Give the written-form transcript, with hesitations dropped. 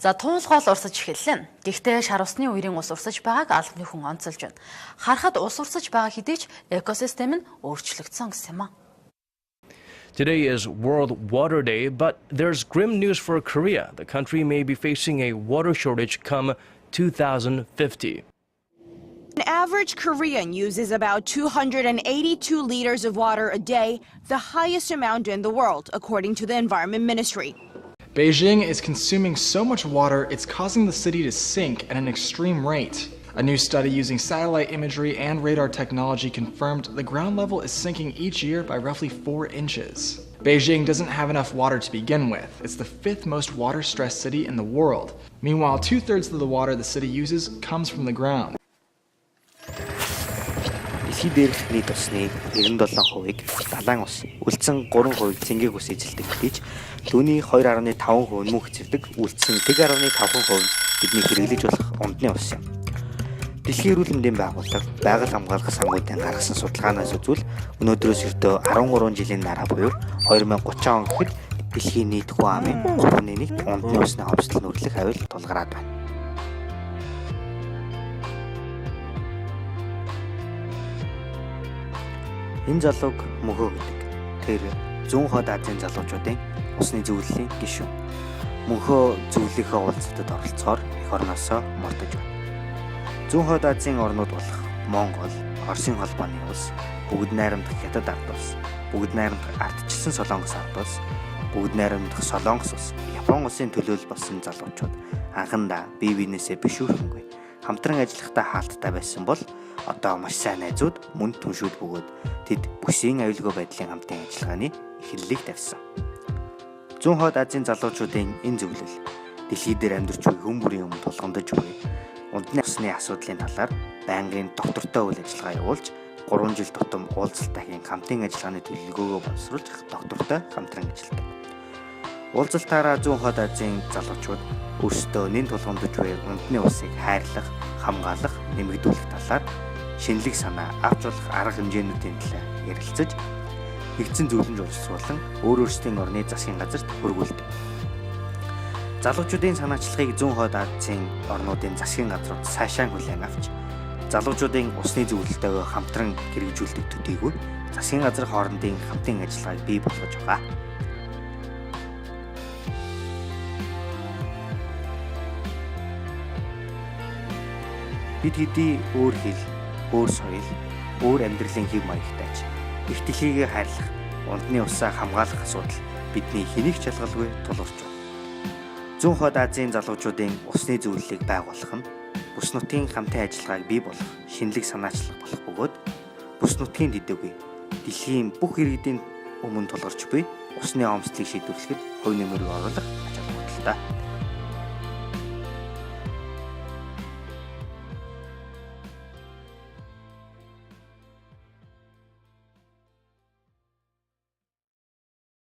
За туулгоол урсаж эхэллээ. Гэхдээ шар усны үерийн ус урсаж байгааг албаны хүн онцолж байна. Харахад ус урсаж байгаа хэдий ч экосистем нь өөрчлөгдсөн гэсэн юм а. Today is World Water Day, but there's grim news for Korea. The country may be facing a water shortage come 2050. An average Korean uses about 282 liters of water a day, the highest amount in the world, according to the Environment Ministry. Beijing is consuming so much water, it's causing the city to sink at an extreme rate. A new study using satellite imagery and radar technology confirmed the ground level is sinking each year by roughly 4 inches. Beijing doesn't have enough water to begin with. It's the 5th most water-stressed city in the world. Meanwhile, 2/3 of the water the city uses comes from the ground. Дэлхийд дээрх нийт усны 97%-ийг далайн ус, үлдсэн 3% цэнгээг ус эзэлдэг гэж түүний 2.5% мөнх эзэлдэг, үлдсэн 1.5% бидний хэрэглэж болох ундны ус юм. Дэлхийн эрүүл мэндийн байгууллага байгаль хамгаалах санхүүгийн гаргасан судалгаанаас үзвэл өнөөдрөөс ердөө 13 жилийн дараа буюу 2030 он гэхэд дэлхийн нийт хүн амын 3.1-т ундны усны ховслол нүрлэх хавь тулгараад байна. Энэ залууг мөхөө гэдэг. Тэр зүүн хойд Азийн залуучуудын усны зөвлөлийн гишүүн. Мөнхөө зөвлөлийнхөө уулзалтад оролцохоор эх орноосоо мартаж байна. Зүүн хойд Азийн орнууд болох Монгол, Оросын холбооны улс, бүгд найрамдах Хятад ард улс, бүгд найрамдах ардчилсан Солонгос ард улс, бүгд найрамдах Солонгос улс, Япон улсын төлөөлөл болсон залуучууд анхандаа бие биенээсээ бишүүрхэнгүй хамтран ажиллахдаа хаалттай байсан бол одоо маш сайн найзууд мөн түншүүд бөгөөд тэд бүсийн аюулгүй байдлын хамтын ажиллагааны эхлэлийг тавьсан. Зүүн хойд Азийн залуучуудын энэ зөвлөл дэлхий дээр амьдарч буй хүн бүрийн өмнө тулгамдж буй ундны усны асуудлын талаар байнгын доктортой үйл ажиллагаа явуулж 3 жил тутам уулзалтын хамтын ажиллагааны төлөвлөгөөгөө боловсруулж доктортой хамтран ажилладаг. Уулзалтаараа зүүн хойд Азийн залуучууд өөрсдөө нэн тулгамдж буй ундны усыг хайрлах, хамгаалах, нэмэгдүүлэх талаар шинэлэг санаа авч болох арга хэмжээнүүдийн талаар ярилцаж нэгдсэн зөвлөмж боловсруулан өөрсдийн орны засгийн газарт хөргүүлдэг. Залуучуудын санаачлагыг зүүн хойд Азийн орнуудын засгийн газрууд сайшаан хүлээн авч залуучуудын усны зөвлөлтөөгөө хамтран хэрэгжүүлдэг төдийгүй засгийн газар хоорондын хамтын ажиллагааг бий болгож байгаа. Бид хэдий өөр хэл, өөр соёл, өөр амьдралын хэв маягтайч их дэлхийгээ хайрлах, ундны усаа хамгаалах асуудал бидний хэнийг ч ялгалгүй тулгарч байна. Зүүн хойд Азийн залуучуудын усны зөвлөлийг байгуулах нь бүс нутгийн хамтын ажиллагааг бий болгох шинэлэг санаачлах болох бөгөөд бүс нутгийн төдийгүй дэлхийн бүх иргэдийн өмнө тулгарч буй усны омцлыг шийдвэрлэхэд хувь нэмрээ оруулах ач холбогдолтой.